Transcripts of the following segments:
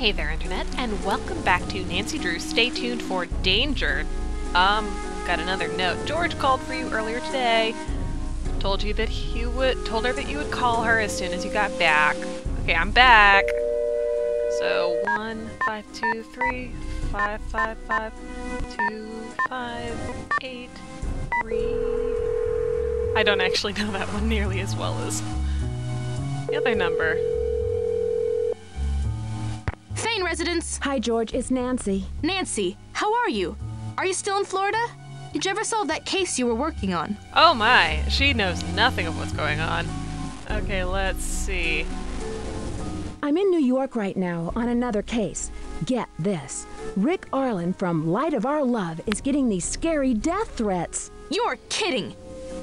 Hey there, Internet, and welcome back to Nancy Drew. Stay tuned for Danger. Got another note. George called for you earlier today. Told her that you would call her as soon as you got back. Okay, I'm back. So 1 5 2 3 5 5 5 2 5 8 3. I don't actually know that one nearly as well as the other number. Fane residence. Hi, George. It's Nancy. Nancy, how are you? Are you still in Florida? Did you ever solve that case you were working on? Oh my, she knows nothing of what's going on. Okay, let's see. I'm in New York right now on another case. Get this. Rick Arlen from Light of Our Love is getting these scary death threats. You're kidding.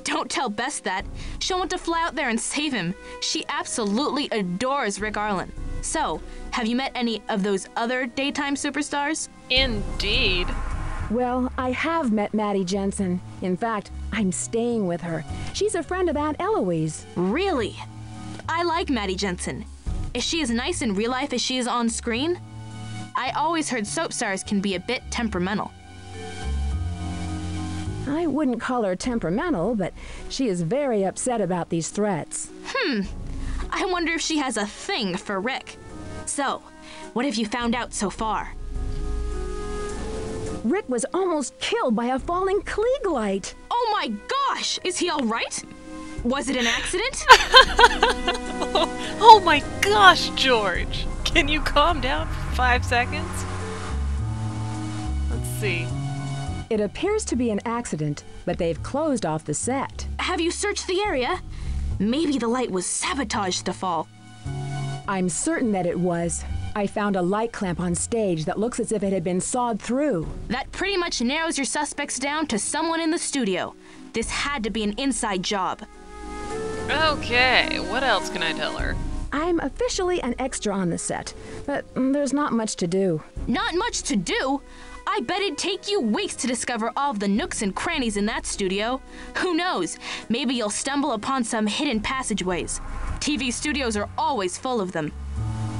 Don't tell Bess that. She'll want to fly out there and save him. She absolutely adores Rick Arlen. So, have you met any of those other daytime superstars? Indeed. Well, I have met Maddie Jensen. In fact, I'm staying with her. She's a friend of Aunt Eloise. Really? I like Maddie Jensen. Is she as nice in real life as she is on screen? I always heard soap stars can be a bit temperamental. I wouldn't call her temperamental, but she is very upset about these threats. I wonder if she has a thing for Rick. So, what have you found out so far? Rick was almost killed by a falling Klieg light. Oh my gosh! Is he all right? Was it an accident? Oh my gosh, George! Can you calm down for 5 seconds? Let's see. It appears to be an accident, but they've closed off the set. Have you searched the area? Maybe the light was sabotaged to fall. I'm certain that it was. I found a light clamp on stage that looks as if it had been sawed through. That pretty much narrows your suspects down to someone in the studio. This had to be an inside job. Okay, what else can I tell her? I'm officially an extra on the set, but there's not much to do. Not much to do? I bet it'd take you weeks to discover all of the nooks and crannies in that studio. Who knows? Maybe you'll stumble upon some hidden passageways. TV studios are always full of them.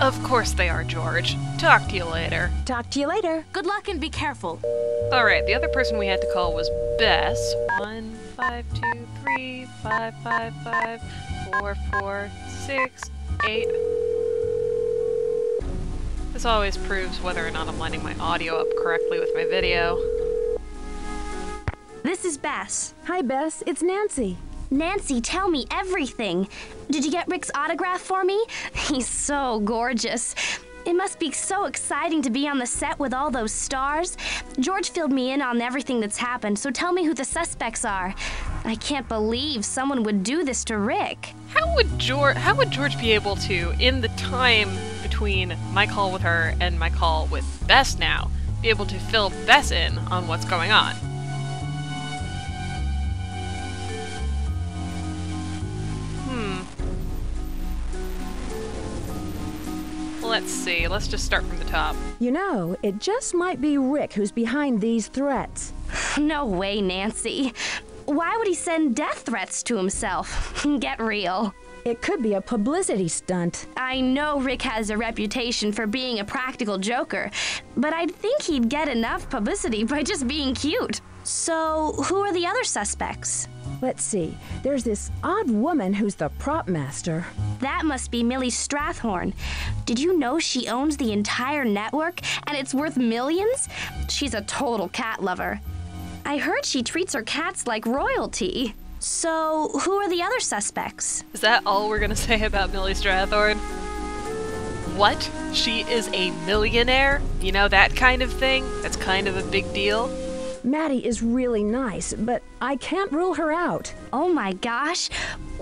Of course they are, George. Talk to you later. Talk to you later. Good luck and be careful. Alright, the other person we had to call was Bess. 1 5 2 3 5 5 5 4 4 6 8. This always proves whether or not I'm lining my audio up correctly with my video. This is Bess. Hi, Bess. It's Nancy. Nancy, tell me everything. Did you get Rick's autograph for me? He's so gorgeous. It must be so exciting to be on the set with all those stars. George filled me in on everything that's happened, so tell me who the suspects are. I can't believe someone would do this to Rick. How would George be able to, in the time between my call with her and my call with Bess now, be able to fill Bess in on what's going on? Let's see, let's just start from the top. You know, it just might be Rick who's behind these threats. No way, Nancy. Why would he send death threats to himself? Get real. It could be a publicity stunt. I know Rick has a reputation for being a practical joker, but I'd think he'd get enough publicity by just being cute. So, who are the other suspects? Let's see. There's this odd woman who's the prop master. That must be Millie Strathhorn. Did you know she owns the entire network and it's worth millions? She's a total cat lover. I heard she treats her cats like royalty. So, who are the other suspects? Is that all we're gonna say about Millie Strathhorn? What? She is a millionaire? You know, that kind of thing? That's kind of a big deal. Maddie is really nice, but I can't rule her out. Oh my gosh,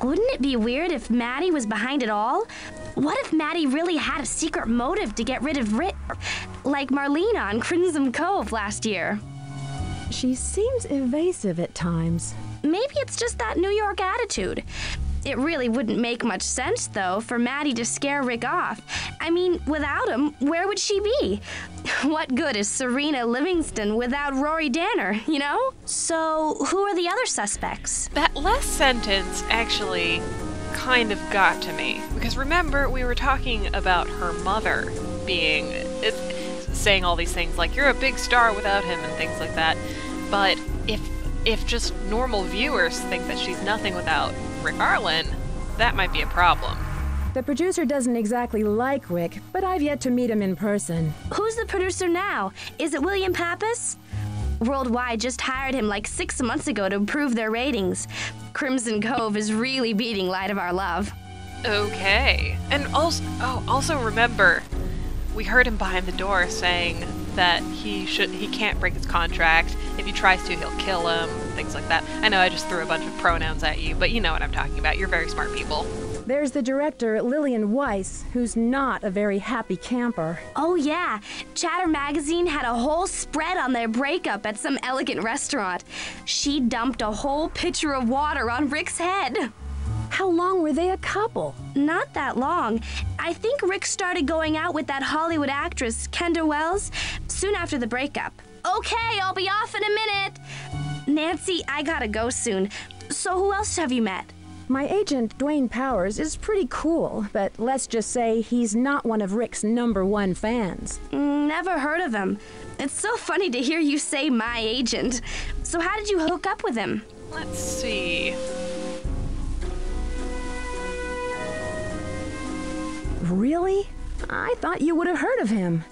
wouldn't it be weird if Maddie was behind it all? What if Maddie really had a secret motive to get rid of Rick, like Marlena on Crimson Cove last year? She seems evasive at times. Maybe it's just that New York attitude. It really wouldn't make much sense, though, for Maddie to scare Rick off. I mean, without him, where would she be? What good is Serena Livingston without Rory Danner, you know? So, who are the other suspects? That last sentence actually kind of got to me. Because remember, we were talking about her mother. saying all these things like you're a big star without him and things like that. But if just normal viewers think that she's nothing without Rick Arlen, that might be a problem. The producer doesn't exactly like Rick, but I've yet to meet him in person. Who's the producer now? Is it William Pappas? Worldwide just hired him like 6 months ago to improve their ratings. Crimson Cove is really beating Light of Our Love. Okay. And also remember, we heard him behind the door saying that he can't break his contract. If he tries to, he'll kill him, things like that. I know I just threw a bunch of pronouns at you, but you know what I'm talking about. You're very smart people. There's the director, Lillian Weiss, who's not a very happy camper. Oh yeah, Chatter Magazine had a whole spread on their breakup at some elegant restaurant. She dumped a whole pitcher of water on Rick's head. How long were they a couple? Not that long. I think Rick started going out with that Hollywood actress, Kendra Wells, soon after the breakup. Okay, I'll be off in a minute. Nancy, I gotta go soon. So who else have you met? My agent, Dwayne Powers, is pretty cool, but let's just say he's not one of Rick's #1 fans. Never heard of him. It's so funny to hear you say my agent. So how did you hook up with him? Let's see. Really? I thought you would have heard of him.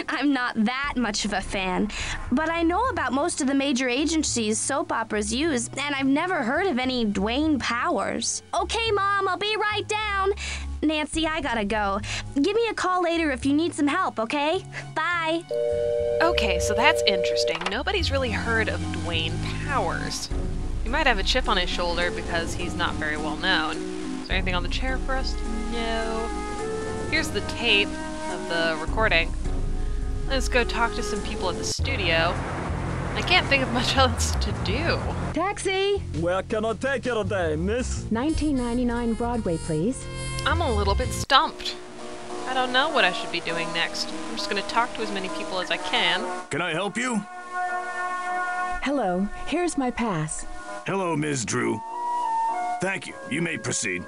I'm not that much of a fan, but I know about most of the major agencies soap operas use, and I've never heard of any Dwayne Powers. Okay, Mom, I'll be right down. Nancy, I gotta go. Give me a call later if you need some help, okay? Bye. Okay, so that's interesting. Nobody's really heard of Dwayne Powers. He might have a chip on his shoulder because he's not very well known. Is there anything on the chair for us? No. Here's the tape of the recording. Let's go talk to some people at the studio. I can't think of much else to do. Taxi! Where can I take you today, miss? 1999 Broadway, please. I'm a little bit stumped. I don't know what I should be doing next. I'm just gonna talk to as many people as I can. Can I help you? Hello, here's my pass. Hello, Ms. Drew. Thank you. You may proceed.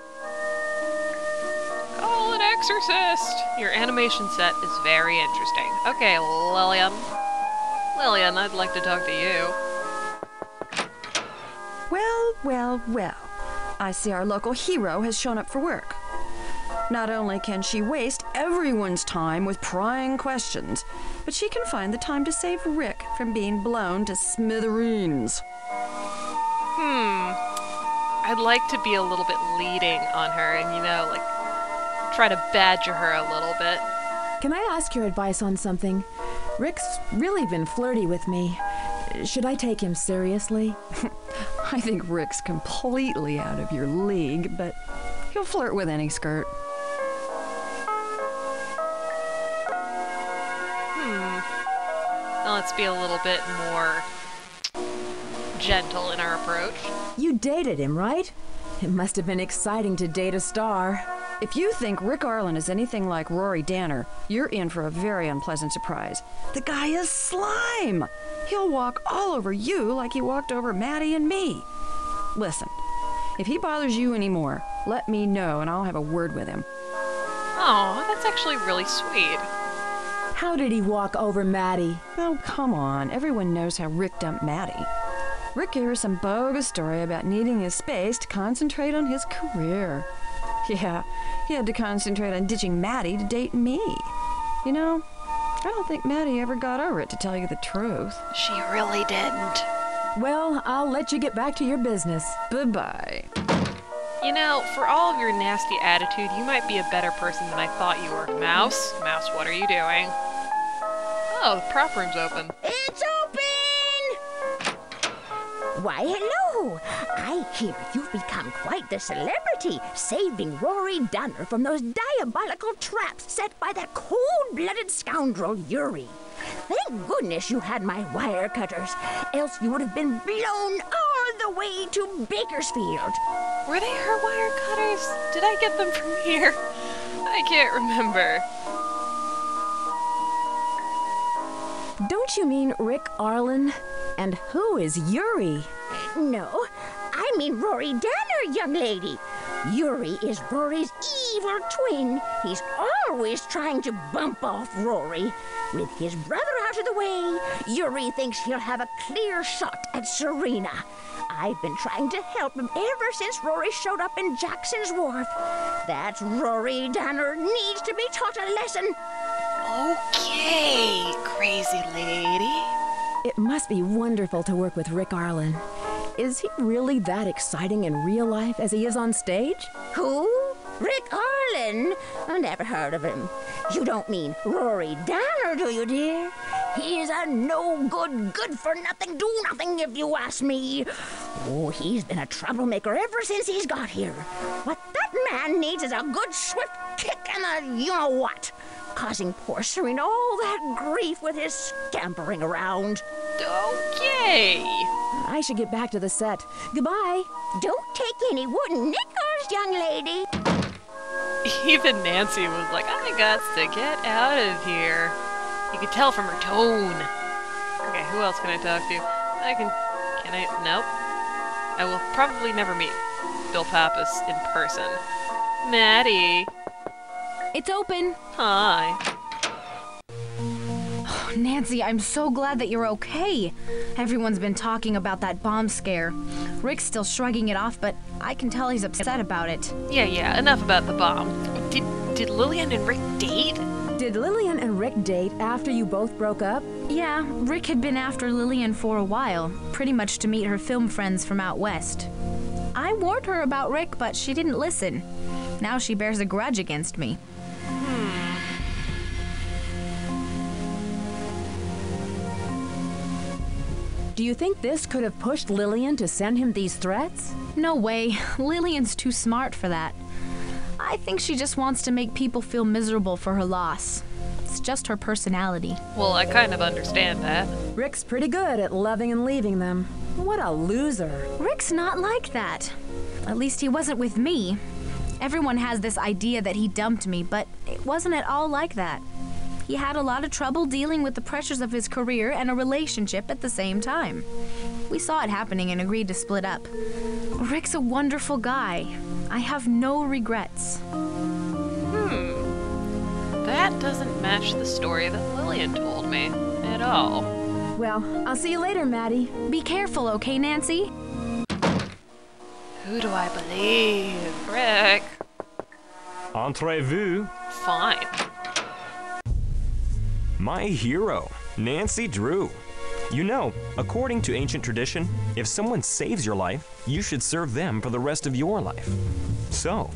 Call an exorcist! Your animation set is very interesting. Okay, Lillian. Lillian, I'd like to talk to you. Well, well, well. I see our local hero has shown up for work. Not only can she waste everyone's time with prying questions, but she can find the time to save Rick from being blown to smithereens. I'd like to be a little bit leading on her and, you know, like, try to badger her a little bit. Can I ask your advice on something? Rick's really been flirty with me. Should I take him seriously? I think Rick's completely out of your league, but he'll flirt with any skirt. Now let's be a little bit more gentle in our approach. You dated him, right? It must have been exciting to date a star. If you think Rick Arlen is anything like Rory Danner, you're in for a very unpleasant surprise. The guy is slime. He'll walk all over you like he walked over Maddie and me. Listen, if he bothers you anymore, let me know and I'll have a word with him. Oh, that's actually really sweet. How did he walk over Maddie? Oh, come on. Everyone knows how Rick dumped Maddie. Rick gave her some bogus story about needing his space to concentrate on his career. Yeah, he had to concentrate on ditching Maddie to date me. You know, I don't think Maddie ever got over it, to tell you the truth. She really didn't. Well, I'll let you get back to your business. Bye-bye. You know, for all of your nasty attitude, you might be a better person than I thought you were. Mouse? Mouse, what are you doing? Oh, the prop room's open. It's open! Why, hello! I hear you've become quite the celebrity, saving Rory Danner from those diabolical traps set by that cold-blooded scoundrel Yuri. Thank goodness you had my wire cutters, else you would have been blown all the way to Bakersfield. Were they her wire cutters? Did I get them from here? I can't remember. Don't you mean Rick Arlen? And who is Yuri? No, I mean Rory Danner, young lady. Yuri is Rory's evil twin. He's always trying to bump off Rory. With his brother out of the way, Yuri thinks he'll have a clear shot at Serena. I've been trying to help him ever since Rory showed up in Jackson's Wharf. That Rory Danner needs to be taught a lesson. Okay, crazy lady. It must be wonderful to work with Rick Arlen. Is he really that exciting in real life as he is on stage? Who? Rick Arlen? I never heard of him. You don't mean Rory Danner, do you, dear? He's a no-good, good-for-nothing, do-nothing, if you ask me. Oh, he's been a troublemaker ever since he's got here. What that man needs is a good swift kick and a you-know-what, causing poor Serena all that grief with his scampering around. Okay. I should get back to the set. Goodbye. Don't take any wooden nickels, young lady. Even Nancy was like, I got to get out of here. You could tell from her tone. Okay, who else can I talk to? Nope. I will probably never meet Bill Pappas in person. Maddie. It's open. Hi. Nancy, I'm so glad that you're okay. Everyone's been talking about that bomb scare. Rick's still shrugging it off, but I can tell he's upset about it. Yeah, enough about the bomb. Did Lillian and Rick date? Did Lillian and Rick date after you both broke up? Yeah, Rick had been after Lillian for a while, pretty much to meet her film friends from out west. I warned her about Rick, but she didn't listen. Now she bears a grudge against me. Do you think this could have pushed Lillian to send him these threats? No way. Lillian's too smart for that. I think she just wants to make people feel miserable for her loss. It's just her personality. Well, I kind of understand that. Rick's pretty good at loving and leaving them. What a loser. Rick's not like that. At least he wasn't with me. Everyone has this idea that he dumped me, but it wasn't at all like that. He had a lot of trouble dealing with the pressures of his career and a relationship at the same time. We saw it happening and agreed to split up. Rick's a wonderful guy. I have no regrets. That doesn't match the story that Lillian told me at all. Well, I'll see you later, Maddie. Be careful, okay, Nancy? Who do I believe? Rick. Entrez-vous. Fine. My hero, Nancy Drew. You know, according to ancient tradition, if someone saves your life, you should serve them for the rest of your life. So,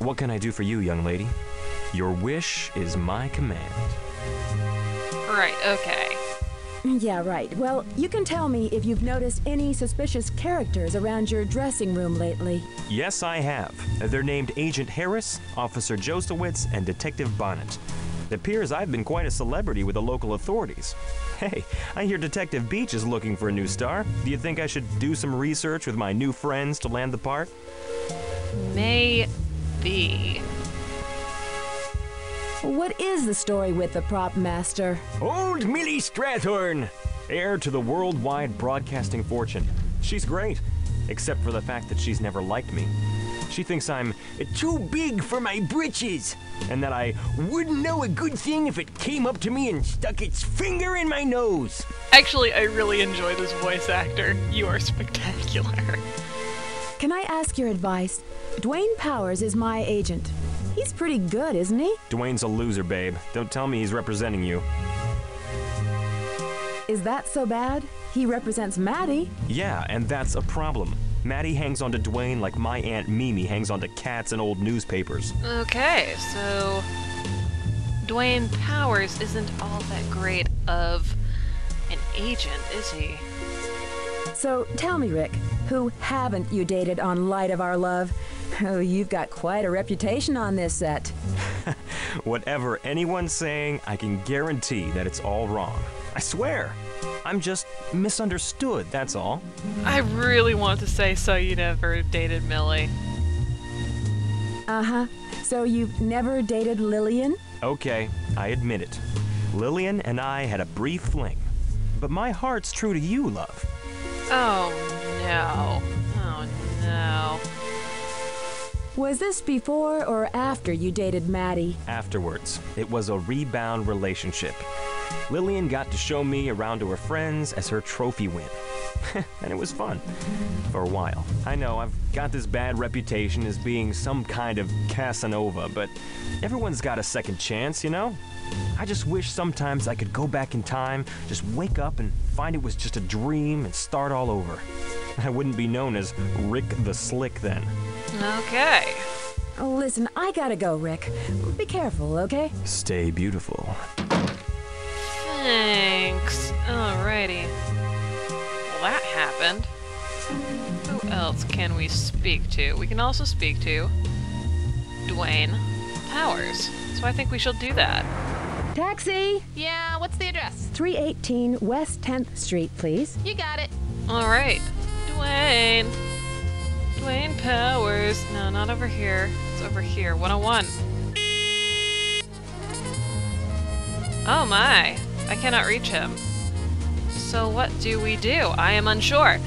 what can I do for you, young lady? Your wish is my command. Right, okay. Yeah, right. Well, you can tell me if you've noticed any suspicious characters around your dressing room lately. Yes, I have. They're named Agent Harris, Officer Josowitz, and Detective Bonnet. It appears I've been quite a celebrity with the local authorities. Hey, I hear Detective Beach is looking for a new star. Do you think I should do some research with my new friends to land the part? Maybe. What is the story with the prop master? Old Millie Strathorn, heir to the worldwide broadcasting fortune. She's great, except for the fact that she's never liked me. She thinks I'm too big for my britches, and that I wouldn't know a good thing if it came up to me and stuck its finger in my nose. Actually, I really enjoy this voice actor. You are spectacular. Can I ask your advice? Dwayne Powers is my agent. He's pretty good, isn't he? Dwayne's a loser, babe. Don't tell me he's representing you. Is that so bad? He represents Maddie. Yeah, and that's a problem. Maddie hangs on to Dwayne like my Aunt Mimi hangs on to cats and old newspapers. Okay, so Dwayne Powers isn't all that great of an agent, is he? So tell me, Rick, who haven't you dated on Light of Our Love? Oh, you've got quite a reputation on this set. Whatever anyone's saying, I can guarantee that it's all wrong. I swear. I'm just misunderstood, that's all. I really want to say so you never dated Millie. Uh-huh. So you've never dated Lillian? Okay, I admit it. Lillian and I had a brief fling. But my heart's true to you, love. Oh no. Oh no. Was this before or after you dated Maddie? Afterwards, it was a rebound relationship. Lillian got to show me around to her friends as her trophy win. And it was fun. For a while. I know, I've got this bad reputation as being some kind of Casanova, but everyone's got a second chance, you know? I just wish sometimes I could go back in time, just wake up and find it was just a dream and start all over. I wouldn't be known as Rick the Slick then. Okay. Oh, listen, I gotta go, Rick. Be careful, okay? Stay beautiful. Thanks. Alrighty. Well, that happened. Who else can we speak to? We can also speak to Dwayne Powers. So I think we shall do that. Taxi! Yeah, what's the address? 318 West 10th Street, please. You got it. Alright. Dwayne. Dwayne Powers. No, not over here. It's over here. 101. Oh my. I cannot reach him. So what do we do? I am unsure.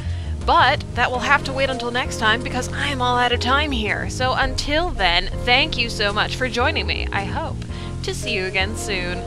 But that will have to wait until next time because I am all out of time here. So until then, thank you so much for joining me. I hope to see you again soon.